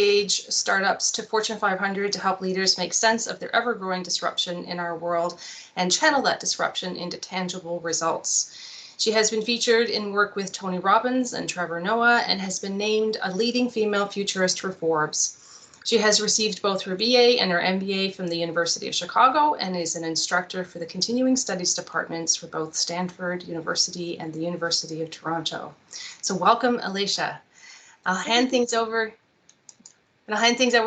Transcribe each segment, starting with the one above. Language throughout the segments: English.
age startups to Fortune 500 to help leaders make sense of their ever-growing disruption in our world and channel that disruption into tangible results. She has been featured in work with Tony Robbins and Trevor Noah and has been named a leading female futurist for Forbes. She has received both her BA and her MBA from the University of Chicago and is an instructor for the Continuing Studies departments for both Stanford University and the University of Toronto. So welcome, Elatia. I'll hand things over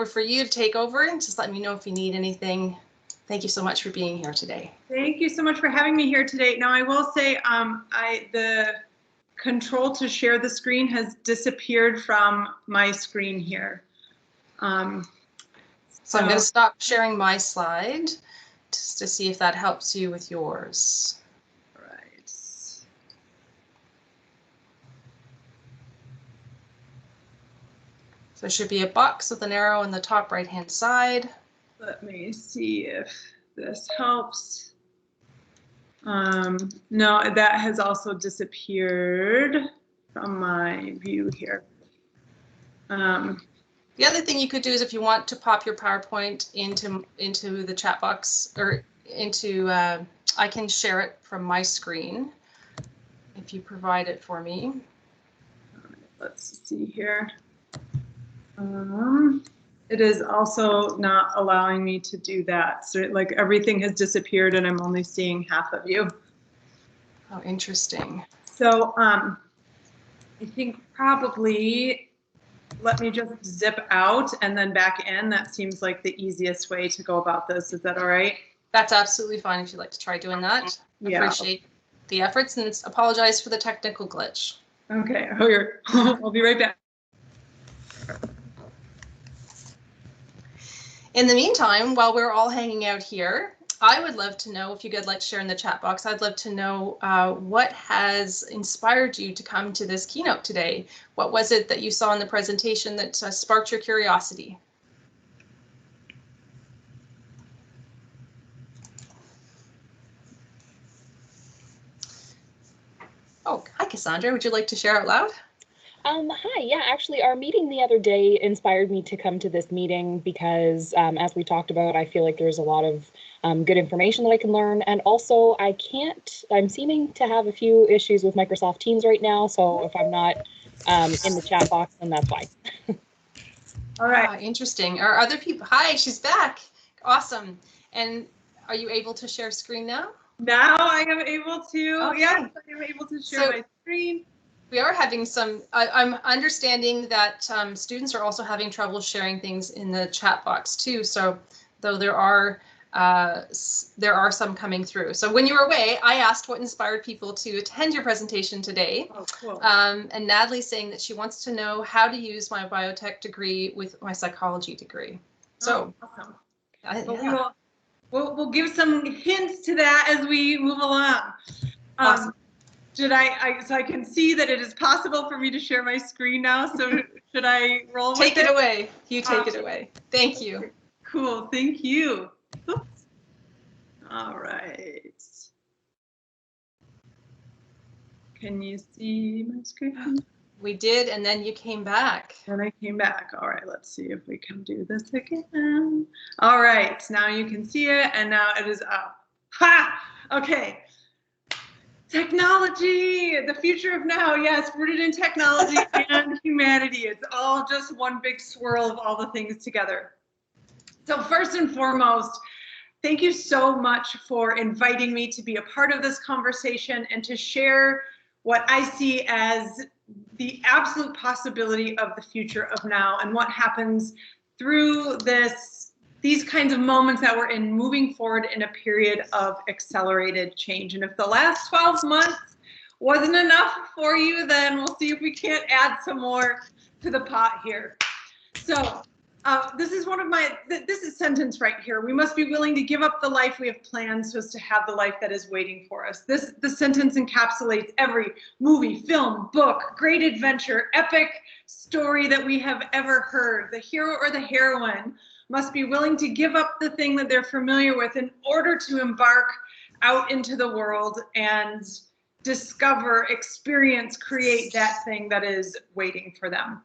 for you to take over and just let me know if you need anything. Thank you so much for being here today. Thank you so much for having me here today. Now, I will say the control to share the screen has disappeared from my screen here. So I'm going to stop sharing my slide just to see if that helps you with yours. Right. So there should be a box with an arrow on the top right-hand side. Let me see if this helps. No, that has also disappeared from my view here. The other thing you could do is if you want to pop your PowerPoint into the chat box or into, I can share it from my screen if you provide it for me. All right, let's see here. It is also not allowing me to do that. So like everything has disappeared and I'm only seeing half of you. Oh, interesting. So I think probably let me just zip out and then back in. That seems like the easiest way to go about this. Is that all right? That's absolutely fine if you'd like to try doing that. Yeah. Appreciate the efforts and apologize for the technical glitch. Okay, I'll be right back. In the meantime, while we're all hanging out here, I would love to know, if you could like share in the chat box, I'd love to know what has inspired you to come to this keynote today. What was it that you saw in the presentation that sparked your curiosity? Oh, hi, Cassandra. Would you like to share out loud? Hi, yeah, actually our meeting the other day inspired me to come to this meeting because as we talked about, I feel like there's a lot of good information that I can learn. And also I'm seeming to have a few issues with Microsoft Teams right now. So if I'm not in the chat box, then that's why. All right. Interesting. Are other people, hi, she's back. Awesome. And are you able to share screen now? Now I am able to, okay. Yes, I am able to share my screen. We are having some, I'm understanding that students are also having trouble sharing things in the chat box too. So though there are some coming through. So when you were away, I asked what inspired people to attend your presentation today. Oh, cool. And Natalie's saying that she wants to know how to use my biotech degree with my psychology degree. So awesome. Yeah. We'll give some hints to that as we move along. Awesome. So I can see that it is possible for me to share my screen now. So should I roll with it? Take it away. You take it away. Thank you. Cool. Thank you. Oops. All right. Can you see my screen? We did, and then you came back. And I came back. All right, let's see if we can do this again. All right, now you can see it, and now it is up. Ha! Okay. Technology, the future of now, yes, rooted in technology and humanity. It's all just one big swirl of all the things together. So first and foremost, thank you so much for inviting me to be a part of this conversation and to share what I see as the absolute possibility of the future of now and what happens through these kinds of moments that we're in, moving forward in a period of accelerated change. And if the last 12 months wasn't enough for you, then we'll see if we can't add some more to the pot here. So this is this is sentence right here. We must be willing to give up the life we have planned so as to have the life that is waiting for us. This sentence encapsulates every movie, film, book, great adventure, epic story that we have ever heard. The hero or the heroine must be willing to give up the thing that they're familiar with in order to embark out into the world and discover, experience, create that thing that is waiting for them.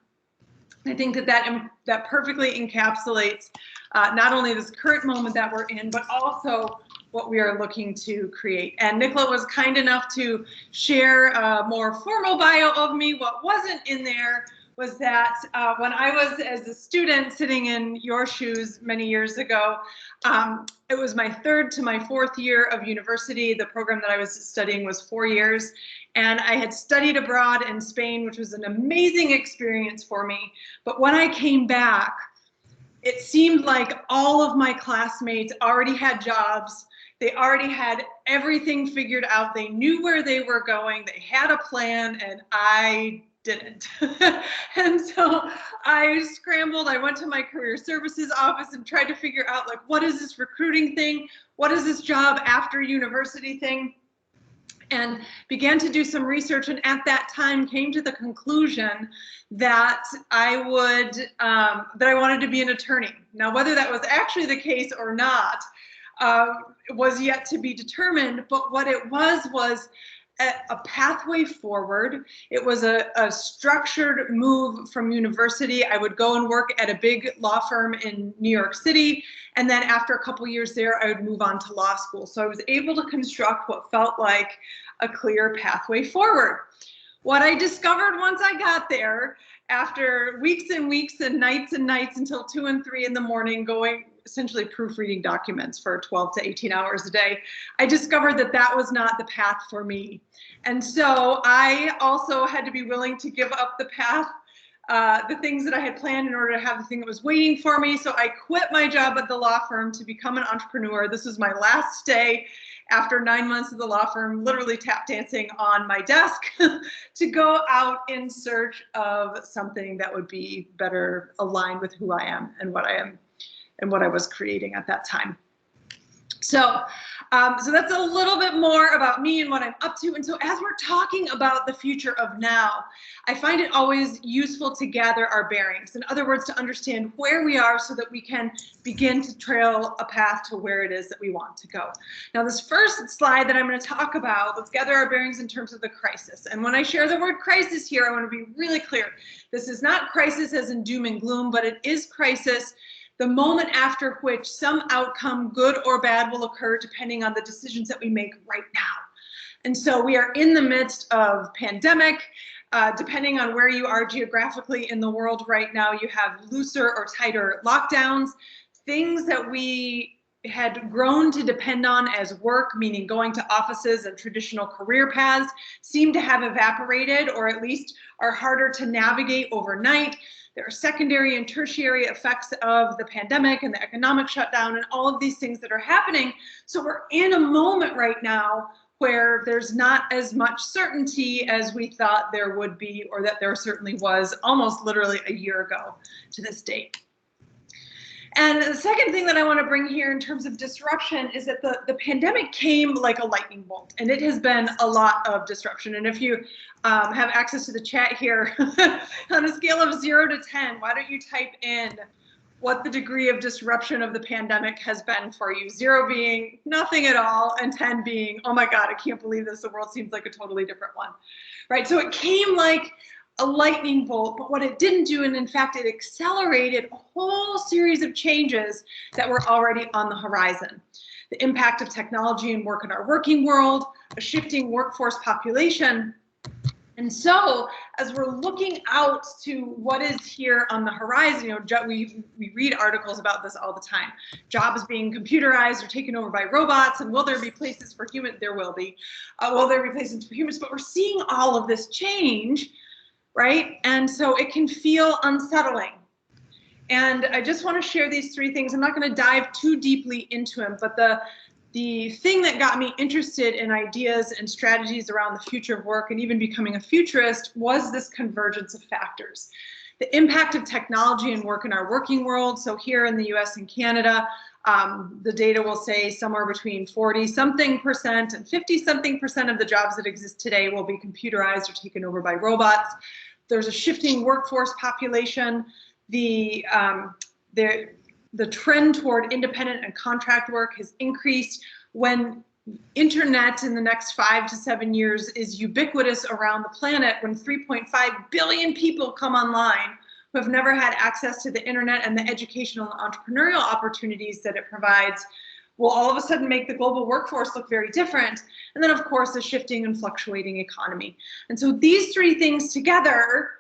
I think that perfectly encapsulates not only this current moment that we're in, but also what we are looking to create. And Nicola was kind enough to share a more formal bio of me. What wasn't in there was that when I was as a student sitting in your shoes many years ago, it was my 3rd to my 4th year of university. The program that I was studying was 4 years. And I had studied abroad in Spain, which was an amazing experience for me. But when I came back, it seemed like all of my classmates already had jobs. They already had everything figured out. They knew where they were going. They had a plan, and I didn't. And so I scrambled. I went to my career services office and tried to figure out, like, what is this recruiting thing? What is this job after university thing? And began to do some research, and at that time came to the conclusion that I wanted to be an attorney. Now, whether that was actually the case or not was yet to be determined, but what it was a pathway forward. It was a structured move from university. I would go and work at a big law firm in New York City, and then after a couple years there, I would move on to law school. So I was able to construct what felt like a clear pathway forward. What I discovered once I got there, after weeks and weeks and nights until 2 and 3 in the morning, going essentially proofreading documents for 12 to 18 hours a day, I discovered that that was not the path for me. And so I also had to be willing to give up the path, the things that I had planned in order to have the thing that was waiting for me. So I quit my job at the law firm to become an entrepreneur. This was my last day after 9 months of the law firm, literally tap dancing on my desk to go out in search of something that would be better aligned with who I am and what I am and what I was creating at that time. So that's a little bit more about me and what I'm up to. And so as we're talking about the future of now, I find it always useful to gather our bearings. In other words, to understand where we are so that we can begin to trail a path to where it is that we want to go. Now, this first slide that I'm going to talk about, let's gather our bearings in terms of the crisis. And when I share the word crisis here, I want to be really clear. This is not crisis as in doom and gloom, but it is crisis, the moment after which some outcome, good or bad, will occur depending on the decisions that we make right now. And so we are in the midst of pandemic. Depending on where you are geographically in the world right now, you have looser or tighter lockdowns. Things that we had grown to depend on as work, meaning going to offices and traditional career paths, seem to have evaporated, or at least are harder to navigate overnight. There are secondary and tertiary effects of the pandemic and the economic shutdown and all of these things that are happening. So we're in a moment right now where there's not as much certainty as we thought there would be, or that there certainly was almost literally a year ago to this date. And the second thing that I want to bring here in terms of disruption is that the pandemic came like a lightning bolt, and it has been a lot of disruption. And if you have access to the chat here, on a scale of 0 to 10, why don't you type in what the degree of disruption of the pandemic has been for you? 0 being nothing at all, and 10 being, oh my God, I can't believe this. The world seems like a totally different one, right? So it came like a lightning bolt, but what it didn't do, and in fact, it accelerated a whole series of changes that were already on the horizon. The impact of technology and work in our working world, a shifting workforce population. And so as we're looking out to what is here on the horizon, you know, we read articles about this all the time. Jobs being computerized or taken over by robots, and will there be places for humans? There will be. Will there be places for humans? But we're seeing all of this change, right? And so it can feel unsettling. And I just want to share these 3 things. I'm not going to dive too deeply into them, but the thing that got me interested in ideas and strategies around the future of work and even becoming a futurist was this convergence of factors. The impact of technology and work in our working world. So here in the US and Canada, the data will say somewhere between 40-something% and 50-something% of the jobs that exist today will be computerized or taken over by robots. There's a shifting workforce population. The trend toward independent and contract work has increased. When internet in the next 5 to 7 years is ubiquitous around the planet, when 3.5 billion people come online who have never had access to the internet and the educational and entrepreneurial opportunities that it provides, will all of a sudden make the global workforce look very different. And then, of course, a shifting and fluctuating economy. And so these three things together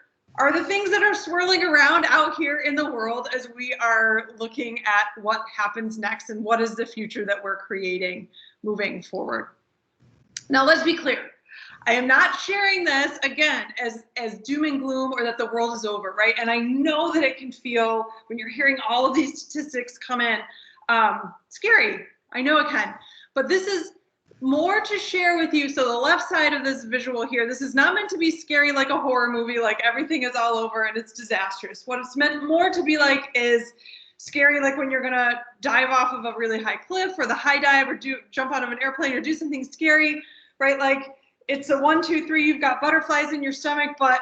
are the things that are swirling around out here in the world as we are looking at what happens next and what is the future that we're creating moving forward. Now, let's be clear. I am not sharing this, again, as doom and gloom or that the world is over, right? And I know that it can feel, when you're hearing all of these statistics come in, scary. I know it can. But this is more to share with you. So the left side of this visual here, this is not meant to be scary like a horror movie, like everything is all over and it's disastrous. What it's meant more to be like is scary, like when you're gonna dive off of a really high cliff or the high dive or jump out of an airplane or do something scary, right? Like it's a 1, 2, 3, you've got butterflies in your stomach, but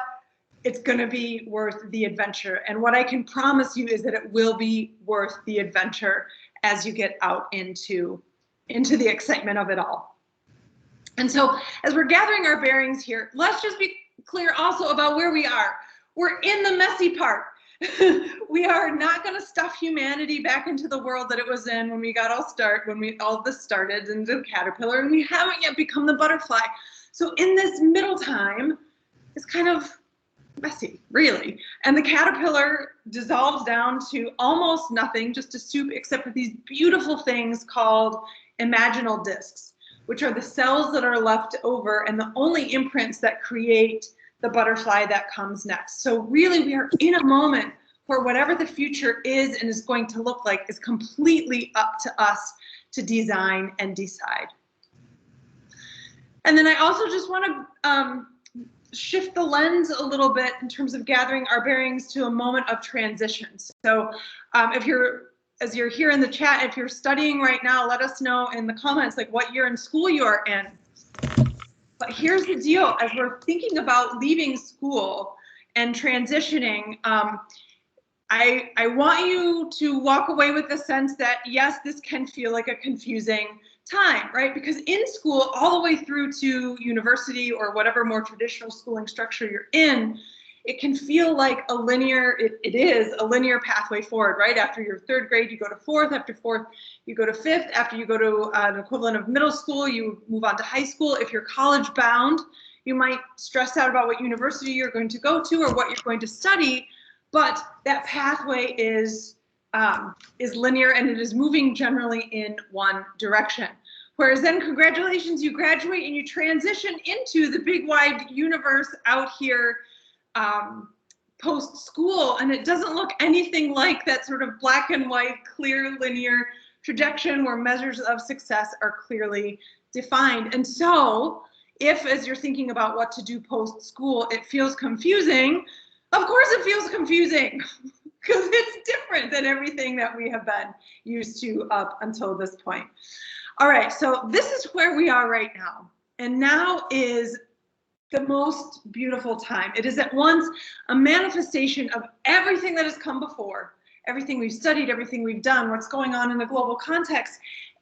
it's gonna be worth the adventure. And what I can promise you is that it will be worth the adventure as you get out into the excitement of it all. And so as we're gathering our bearings here, let's just be clear also about where we are. We're in the messy part. We are not going to stuff humanity back into the world that it was in when we got all this started in the caterpillar, and we haven't yet become the butterfly. So in this middle time, it's kind of messy, really. And the caterpillar dissolves down to almost nothing, just a soup, except for these beautiful things called imaginal discs, which are the cells that are left over and the only imprints that create the butterfly that comes next. So really, we are in a moment where whatever the future is and is going to look like is completely up to us to design and decide. And then I also just want to shift the lens a little bit in terms of gathering our bearings to a moment of transition. So as you're here in the chat, if you're studying right now, let us know in the comments like what year in school you are in. But here's the deal, as we're thinking about leaving school and transitioning, I want you to walk away with the sense that yes, this can feel like a confusing time, right? Because in school, all the way through to university or whatever more traditional schooling structure you're in, it can feel like a linear, it is a linear pathway forward, right? After your third grade, you go to fourth. After fourth, you go to fifth. After you go to an equivalent of middle school, you move on to high school. If you're college bound, you might stress out about what university you're going to go to or what you're going to study, but that pathway is linear and it is moving generally in one direction. Whereas then, congratulations, you graduate and you transition into the big wide universe out here post-school, and it doesn't look anything like that sort of black and white, clear, linear trajectory where measures of success are clearly defined. And so, if as you're thinking about what to do post-school, it feels confusing, of course it feels confusing, because it's different than everything that we have been used to up until this point. All right, so this is where we are right now. And now is the most beautiful time. It is at once a manifestation of everything that has come before, everything we've studied, everything we've done, what's going on in the global context.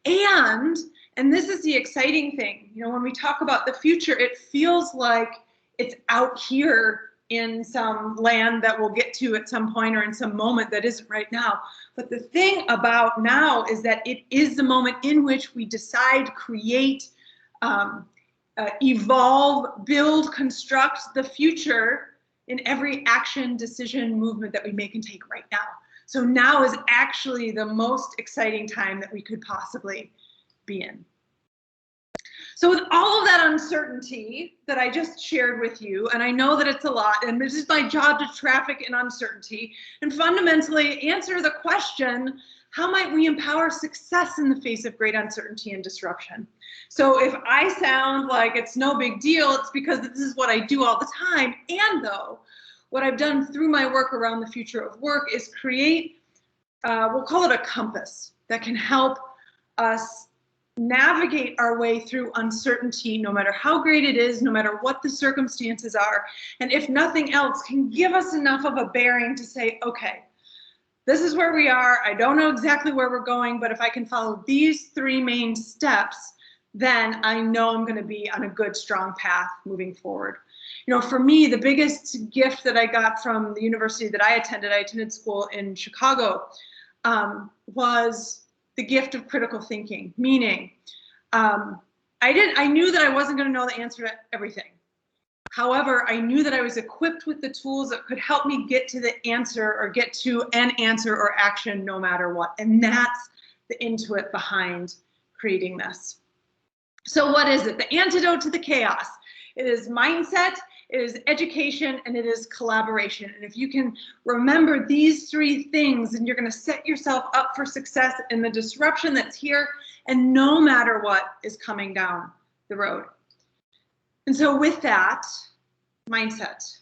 And this is the exciting thing, you know, when we talk about the future, it feels like it's out here in some land that we'll get to at some point or in some moment that isn't right now. But the thing about now is that it is the moment in which we decide, create, evolve, build, construct the future in every action, decision, movement that we make and take right now. So now is actually the most exciting time that we could possibly be in. So with all of that uncertainty that I just shared with you, and I know that it's a lot, and this is my job to traffic in uncertainty and fundamentally answer the question, how might we empower success in the face of great uncertainty and disruption? So if I sound like it's no big deal, it's because this is what I do all the time. And though, what I've done through my work around the future of work is create, we'll call it a compass that can help us navigate our way through uncertainty, no matter how great it is, no matter what the circumstances are. And if nothing else, can give us enough of a bearing to say, okay, this is where we are. I don't know exactly where we're going, but if I can follow these three main steps, then I know I'm going to be on a good, strong path moving forward. For me, the biggest gift that I got from the university that I attended school in Chicago, was the gift of critical thinking, meaning I knew that I wasn't going to know the answer to everything. However, I knew that I was equipped with the tools that could help me get to the answer or get to an answer or action no matter what. And that's the intuit behind creating this. So what is it? The antidote to the chaos. It is mindset, it is education, and it is collaboration. And if you can remember these three things, then you're going to set yourself up for success in the disruption that's here and no matter what is coming down the road. And so with that, mindset.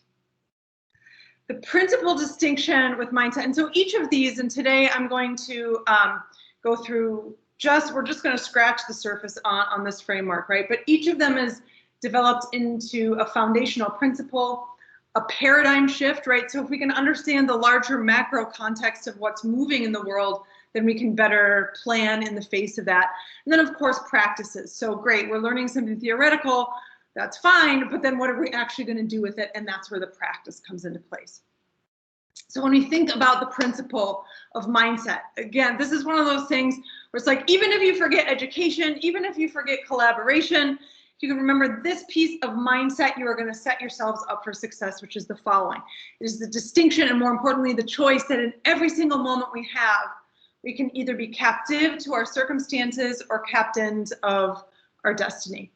The principal distinction with mindset, and so each of these, and today I'm going to go through we're just going to scratch the surface on this framework, right? But each of them is developed into a foundational principle, a paradigm shift, right? So if we can understand the larger macro context of what's moving in the world, then we can better plan in the face of that. And then of course, practices. So great, we're learning something theoretical, that's fine, but then what are we actually going to do with it? And that's where the practice comes into place. So when we think about the principle of mindset, again, this is one of those things where it's like, even if you forget education, even if you forget collaboration, you can remember this piece of mindset, you are going to set yourselves up for success, which is the following. It is the distinction and more importantly, the choice that in every single moment we have, we can either be captive to our circumstances or captains of our destiny.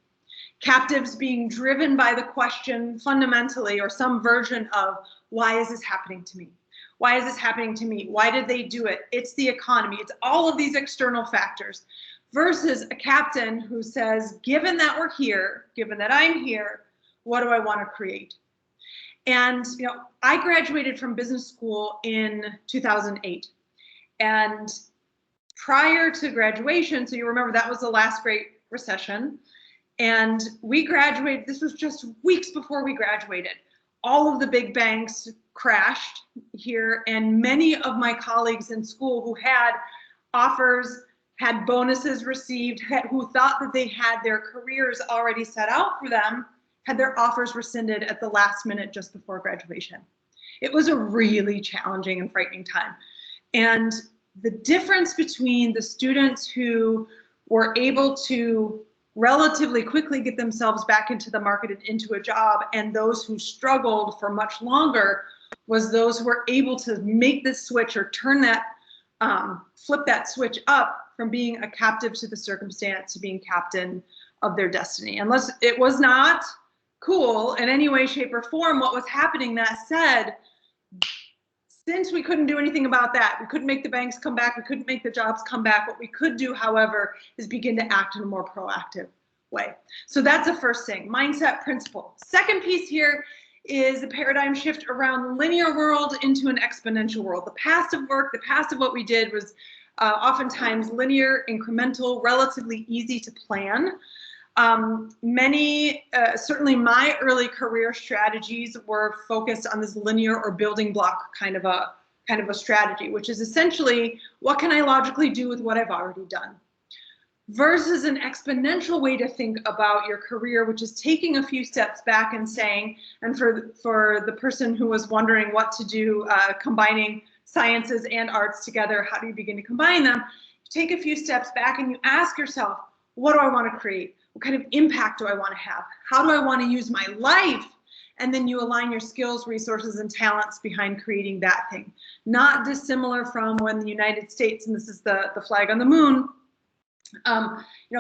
Captives being driven by the question fundamentally or some version of, why is this happening to me? Why is this happening to me? Why did they do it? It's the economy. It's all of these external factors. Versus a captain who says, given that we're here, given that I'm here, what do I want to create? And I graduated from business school in 2008. And prior to graduation, so you remember that was the last Great Recession, and we graduated, this was just weeks before we graduated. All of the big banks crashed here, and many of my colleagues in school who had offers, had bonuses received, who thought that they had their careers already set out for them, had their offers rescinded at the last minute just before graduation. It was a really challenging and frightening time. And the difference between the students who were able to relatively quickly get themselves back into the market and into a job, and those who struggled for much longer was those who were able to make this switch or turn that, flip that switch up from being a captive to the circumstance to being captain of their destiny. Unless it was not cool in any way, shape, or form what was happening, that said, since we couldn't do anything about that, we couldn't make the banks come back, we couldn't make the jobs come back. What we could do, however, is begin to act in a more proactive way. So that's the first thing, mindset principle. Second piece here is a paradigm shift around linear world into an exponential world. The past of work, the past of what we did was oftentimes linear, incremental, relatively easy to plan. Certainly my early career strategies were focused on this linear or building block kind of a strategy, which is essentially, what can I logically do with what I've already done? Versus an exponential way to think about your career, which is taking a few steps back and saying, and for the person who was wondering what to do, combining sciences and arts together, how do you begin to combine them? You take a few steps back and you ask yourself, what do I want to create? What kind of impact do I want to have? How do I want to use my life? And then you align your skills, resources, and talents behind creating that thing. Not dissimilar from when the United States, and this is the flag on the moon,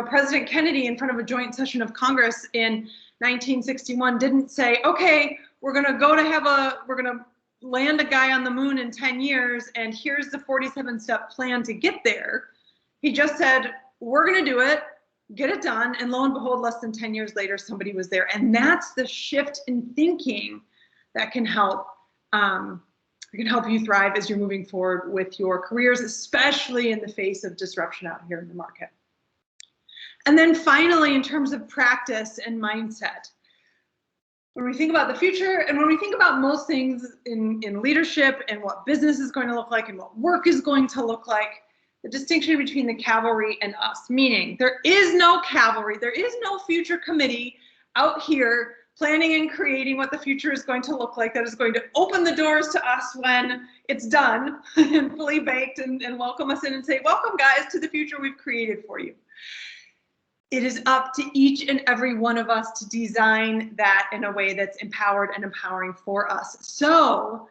President Kennedy in front of a joint session of Congress in 1961 didn't say, okay, we're going to land a guy on the moon in 10 years, and here's the 47-step plan to get there. He just said, we're going to do it, get it done, and lo and behold, less than 10 years later, somebody was there. And that's the shift in thinking that can help you thrive as you're moving forward with your careers, especially in the face of disruption out here in the market. And then finally, in terms of practice and mindset, when we think about the future and when we think about most things in leadership and what business is going to look like and what work is going to look like, the distinction between the cavalry and us, meaning there is no cavalry, there is no future committee out here planning and creating what the future is going to look like, that is going to open the doors to us when it's done and fully baked, and welcome us in and say, welcome guys to the future we've created for you. It is up to each and every one of us to design that in a way that's empowered and empowering for us. So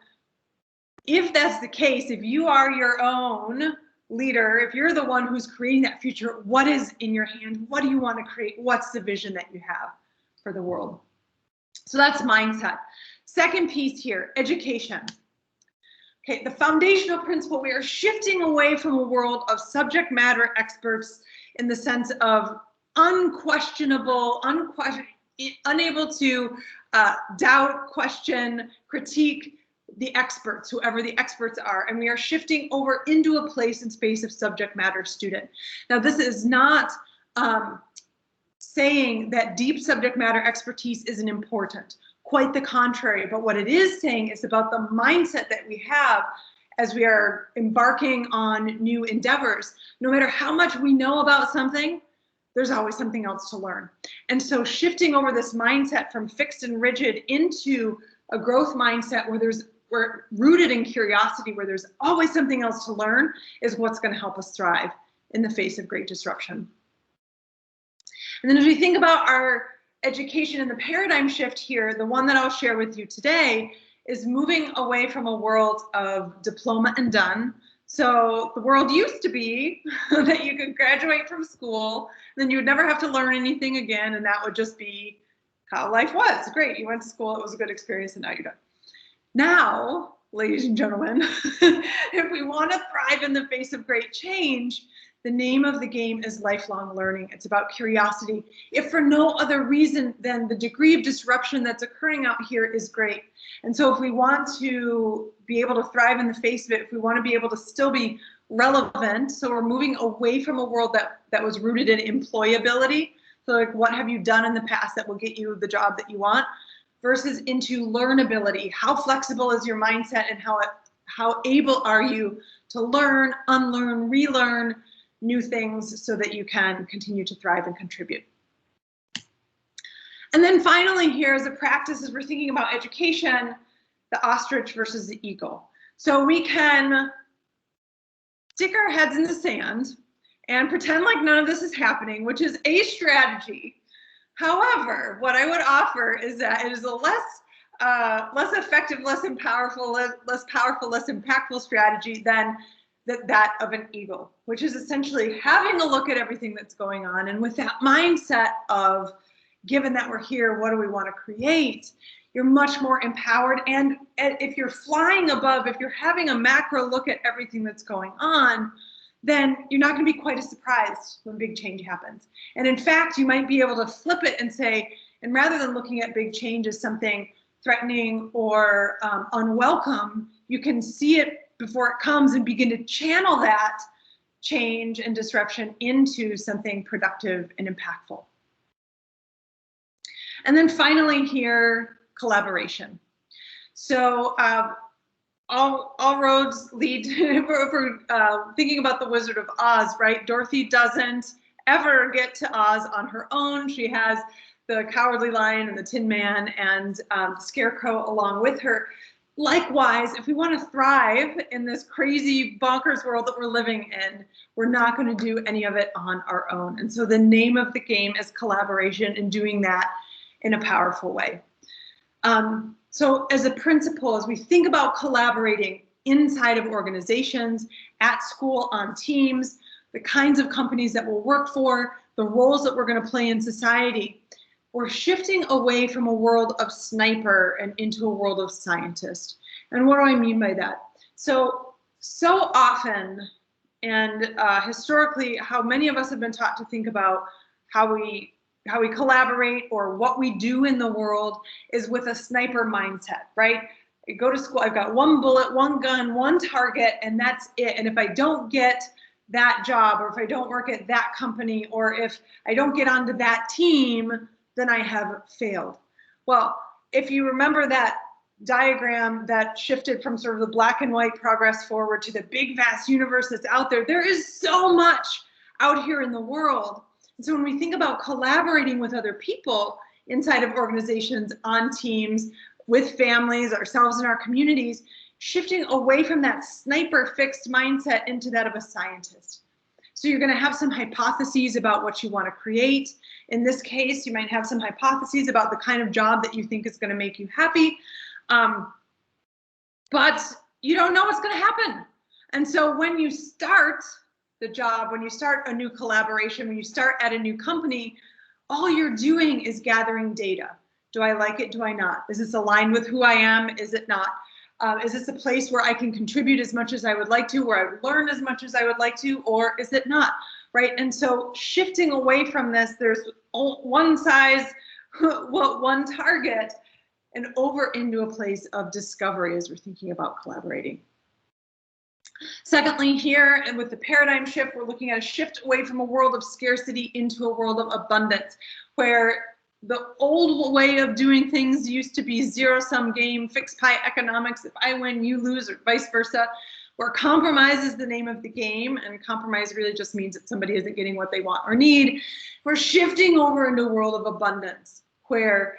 if that's the case, if you are your own leader, if you're the one who's creating that future, what is in your hand? What do you want to create? What's the vision that you have for the world? So that's mindset. Second piece here, education. Okay, the foundational principle, we are shifting away from a world of subject matter experts in the sense of unquestionable, unable to doubt, question, critique the experts, whoever the experts are, and we are shifting over into a place and space of subject matter student. Now, this is not saying that deep subject matter expertise isn't important. Quite the contrary, but what it is saying is about the mindset that we have as we are embarking on new endeavors. No matter how much we know about something, there's always something else to learn. And so shifting over this mindset from fixed and rigid into a growth mindset where we're rooted in curiosity, where there's always something else to learn, is what's going to help us thrive in the face of great disruption. And then as we think about our education and the paradigm shift here, the one that I'll share with you today is moving away from a world of diploma and done. So the world used to be that you could graduate from school, then you would never have to learn anything again, and that would just be how life was. Great, you went to school, it was a good experience, and now you're done. Now, ladies and gentlemen, if we want to thrive in the face of great change, the name of the game is lifelong learning. It's about curiosity, if for no other reason than the degree of disruption that's occurring out here is great. And so if we want to be able to thrive in the face of it, if we want to be able to still be relevant, so we're moving away from a world that was rooted in employability. So like, what have you done in the past that will get you the job that you want, versus into learnability. How flexible is your mindset, and how able are you to learn, unlearn, relearn new things so that you can continue to thrive and contribute. And then finally, here as a practice, as we're thinking about education, the ostrich versus the eagle. So we can stick our heads in the sand and pretend like none of this is happening, which is a strategy. However, what I would offer is that it is a less effective, less powerful, less impactful strategy than that of an eagle, which is essentially having a look at everything that's going on. And with that mindset of, given that we're here, what do we want to create? You're much more empowered. And if you're flying above, if you're having a macro look at everything that's going on, then you're not going to be quite as surprised when big change happens. And in fact, you might be able to flip it and say, and rather than looking at big change as something threatening or unwelcome, you can see it before it comes and begin to channel that change and disruption into something productive and impactful. And then finally here, collaboration. So all roads lead to, if we're thinking about the Wizard of Oz, right? Dorothy doesn't ever get to Oz on her own. She has the Cowardly Lion and the Tin Man and the Scarecrow along with her. Likewise, if we want to thrive in this crazy bonkers world that we're living in, we're not going to do any of it on our own. And so the name of the game is collaboration, and doing that in a powerful way. So as a principle, as we think about collaborating inside of organizations, at school, on teams, the kinds of companies that we'll work for, the roles that we're going to play in society, we're shifting away from a world of sniper and into a world of scientist. And what do I mean by that? So often, and historically, how many of us have been taught to think about how we collaborate or what we do in the world is with a sniper mindset, right? I go to school, I've got one bullet, one gun, one target, and that's it. And if I don't get that job, or if I don't work at that company, or if I don't get onto that team, then I have failed. Well, if you remember that diagram that shifted from sort of the black and white progress forward to the big vast universe that's out there, there is so much out here in the world. And so when we think about collaborating with other people, inside of organizations, on teams, with families, ourselves and our communities, shifting away from that sniper fixed mindset into that of a scientist. So you're going to have some hypotheses about what you want to create. In this case, you might have some hypotheses about the kind of job that you think is going to make you happy. But you don't know what's going to happen. And so when you start the job, when you start a new collaboration, when you start at a new company, all you're doing is gathering data. Do I like it? Do I not? Is this aligned with who I am? Is it not? Is this a place where I can contribute as much as I would like to, where I would learn as much as I would like to, or is it not, right? And so shifting away from this, there's one size, one target, and over into a place of discovery as we're thinking about collaborating. Secondly, here, and with the paradigm shift, we're looking at a shift away from a world of scarcity into a world of abundance, where the old way of doing things used to be zero-sum game, fixed pie economics. If I win, you lose, or vice versa, where compromise is the name of the game, and compromise really just means that somebody isn't getting what they want or need. We're shifting over into a world of abundance, where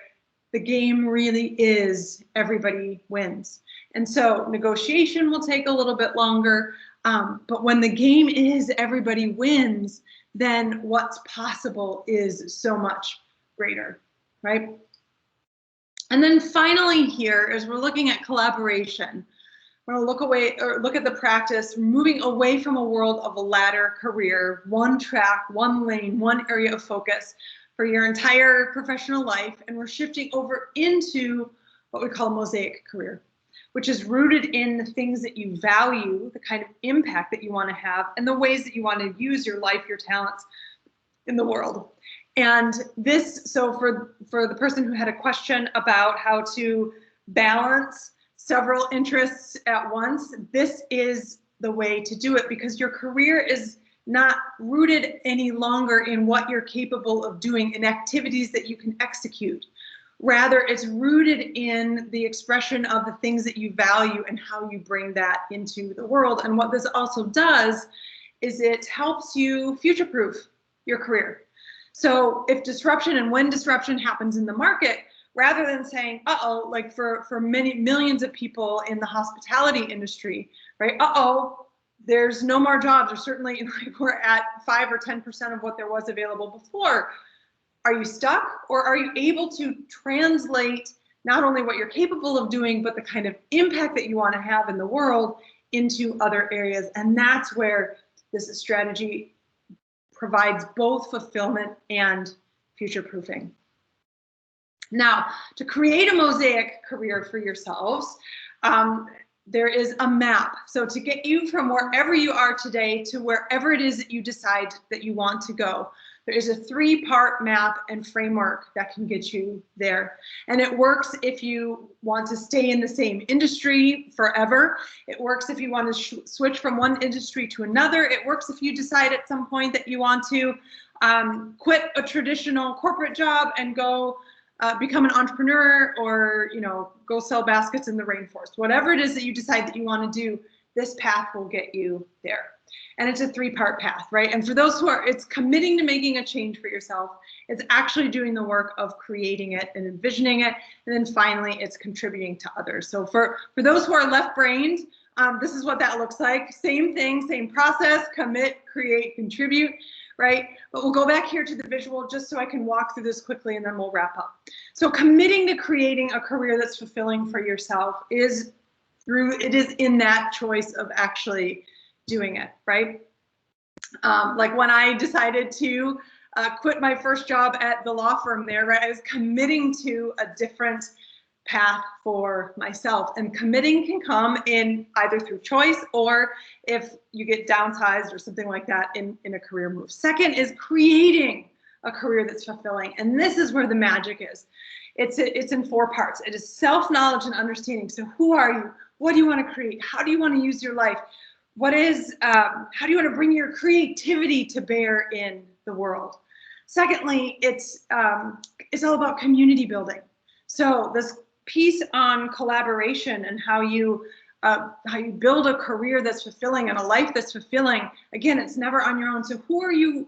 the game really is everybody wins. And so negotiation will take a little bit longer, but when the game is everybody wins, then what's possible is so much greater, right? And then finally here, as we're looking at collaboration, we're going to look at the practice, moving away from a world of a ladder career, one track, one lane, one area of focus for your entire professional life. And we're shifting over into what we call a Mosaic career, which is rooted in the things that you value, the kind of impact that you want to have, and the ways that you want to use your life, your talents in the world. And this, so for the person who had a question about how to balance several interests at once, this is the way to do it, because your career is not rooted any longer in what you're capable of doing in activities that you can execute. Rather, it's rooted in the expression of the things that you value and how you bring that into the world. And what this also does is it helps you future-proof your career. So if disruption, and when disruption happens in the market, rather than saying, uh-oh, like for many millions of people in the hospitality industry, right? Uh-oh, there's no more jobs, or certainly like we're at 5 or 10% of what there was available before. Are you stuck, or are you able to translate not only what you're capable of doing, but the kind of impact that you want to have in the world into other areas? And that's where this strategy provides both fulfillment and future-proofing. Now, to create a Mosaic career for yourselves, there is a map. So to get you from wherever you are today to wherever it is that you decide that you want to go, there is a 3-part map and framework that can get you there. And it works if you want to stay in the same industry forever. It works if you want to switch from one industry to another. It works if you decide at some point that you want to quit a traditional corporate job and go become an entrepreneur, or go sell baskets in the rainforest. Whatever it is that you decide that you want to do, this path will get you there. And it's a 3-part path, right? And for those who are, it's committing to making a change for yourself. It's actually doing the work of creating it and envisioning it. And then finally, it's contributing to others. So for those who are left-brained, this is what that looks like. Same thing, same process: commit, create, contribute, right? But we'll go back here to the visual just so I can walk through this quickly, and then we'll wrap up. So committing to creating a career that's fulfilling for yourself is in that choice of actually doing it, right? Like when I decided to quit my first job at the law firm there, right? I was committing to a different path for myself, and committing can come in either through choice, or if you get downsized or something like that in a career move. Second is creating a career that's fulfilling. And this is where the magic is. It's in 4 parts. It is self-knowledge and understanding. So who are you? What do you want to create? How do you want to use your life? How do you want to bring your creativity to bear in the world? Secondly, it's all about community building. So this piece on collaboration and how you build a career that's fulfilling and a life that's fulfilling. Again, it's never on your own. So who are you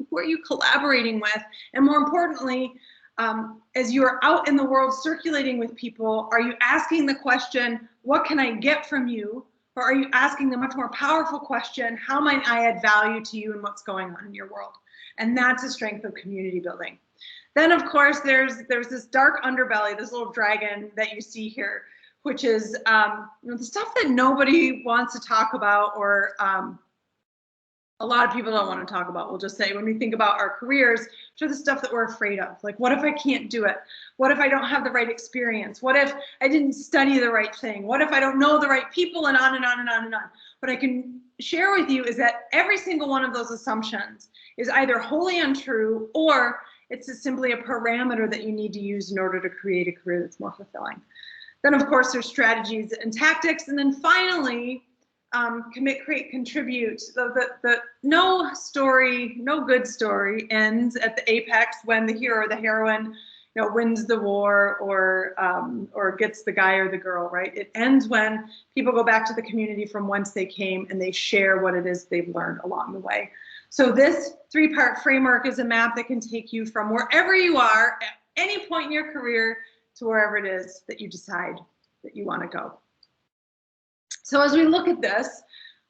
collaborating with? And more importantly, as you're out in the world circulating with people, are you asking the question, what can I get from you? Or are you asking the much more powerful question, how might I add value to you and what's going on in your world? And that's the strength of community building. Then, of course, there's this dark underbelly, this little dragon that you see here, which is the stuff that nobody wants to talk about, or a lot of people don't want to talk about. We'll just say, when we think about our careers, which are the stuff that we're afraid of. Like, what if I can't do it? What if I don't have the right experience? What if I didn't study the right thing? What if I don't know the right people? And on and on and on and on. What I can share with you is that every single one of those assumptions is either wholly untrue, or it's simply a parameter that you need to use in order to create a career that's more fulfilling. Then, of course, there's strategies and tactics. And then finally, commit, create, contribute. So the no good story ends at the apex when the hero or the heroine, wins the war, or gets the guy or the girl, right? It ends when people go back to the community from whence they came and they share what it is they've learned along the way. So this 3-part framework is a map that can take you from wherever you are at any point in your career to wherever it is that you decide that you want to go. So as we look at this,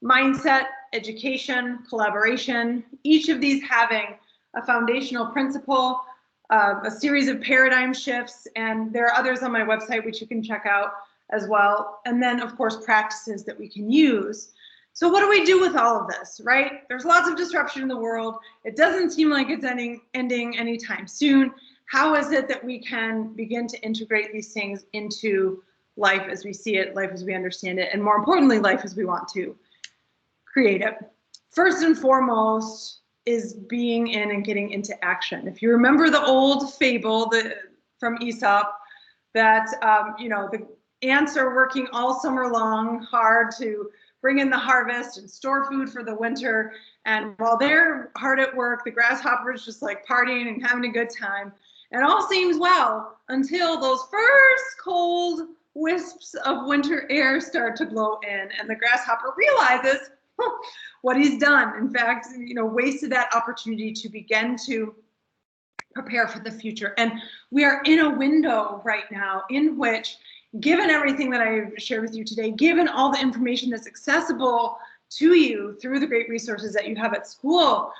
mindset, education, collaboration, each of these having a foundational principle, a series of paradigm shifts, and there are others on my website which you can check out as well. And then, of course, practices that we can use. So what do we do with all of this, right? There's lots of disruption in the world. It doesn't seem like it's ending anytime soon. How is it that we can begin to integrate these things into life as we see it, life as we understand it, and more importantly, life as we want to create it? First and foremost is being in and getting into action. If you remember the old fable from Aesop, that the ants are working all summer long hard to bring in the harvest and store food for the winter, and while they're hard at work, the grasshopper's just like partying and having a good time, and all seems well until those first cold wisps of winter air start to blow in, and the grasshopper realizes what he's done. In fact, wasted that opportunity to begin to prepare for the future. And we are in a window right now in which, given everything that I've shared with you today, given all the information that's accessible to you through the great resources that you have at school,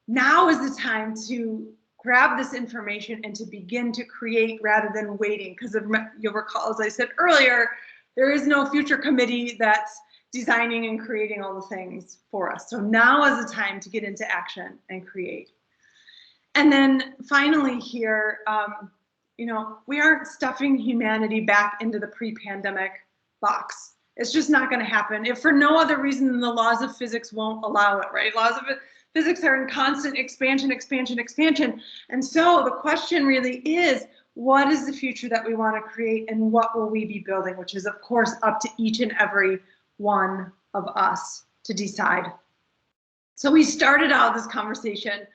now is the time to grab this information and to begin to create rather than waiting. Because you'll recall, as I said earlier, there is no future committee that's designing and creating all the things for us. So now is the time to get into action and create. And then finally here, we aren't stuffing humanity back into the pre-pandemic box. It's just not going to happen, if for no other reason than the laws of physics won't allow it, right? Laws of physics are in constant expansion. And so the question really is, what is the future that we want to create, and what will we be building? Which is, of course, up to each and every one of us to decide. So we started out this conversation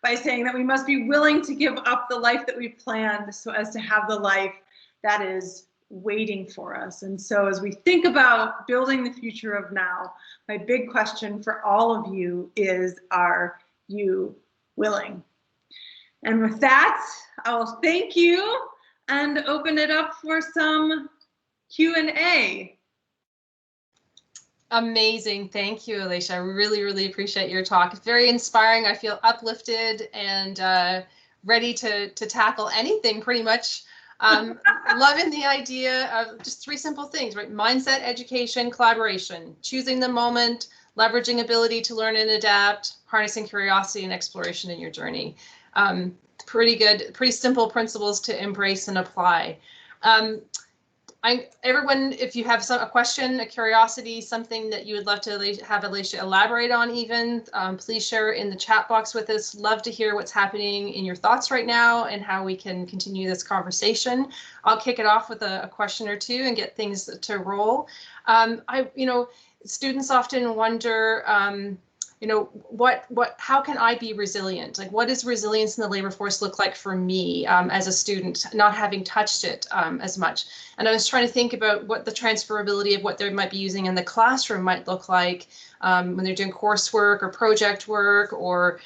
by saying that we must be willing to give up the life that we've planned so as to have the life that is waiting for us. And so as we think about building the future of now, my big question for all of you is, are you willing? And with that, I will thank you and open it up for some Q&A. Amazing. Thank you, Elatia. I really, really appreciate your talk. It's very inspiring. I feel uplifted and ready to tackle anything pretty much. Loving the idea of just 3 simple things, right? Mindset, education, collaboration, choosing the moment, leveraging ability to learn and adapt, harnessing curiosity and exploration in your journey. Pretty good, pretty simple principles to embrace and apply. Everyone, if you have a question, a curiosity, something that you would love to have Elatia elaborate on even, please share in the chat box with us. Love to hear what's happening in your thoughts right now and how we can continue this conversation. I'll kick it off with a question or two and get things to roll. Students often wonder, how can I be resilient? Like, what does resilience in the labor force look like for me as a student, not having touched it as much? And I was trying to think about what the transferability of what they might be using in the classroom might look like when they're doing coursework or project work, or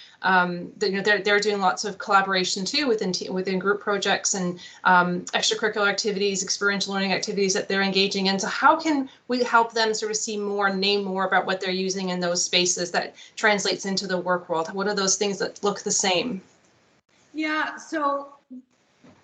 they're doing lots of collaboration too within group projects and extracurricular activities, experiential learning activities that they're engaging in. So how can we help them sort of see more, name more about what they're using in those spaces that translates into the work world? What are those things that look the same? Yeah, so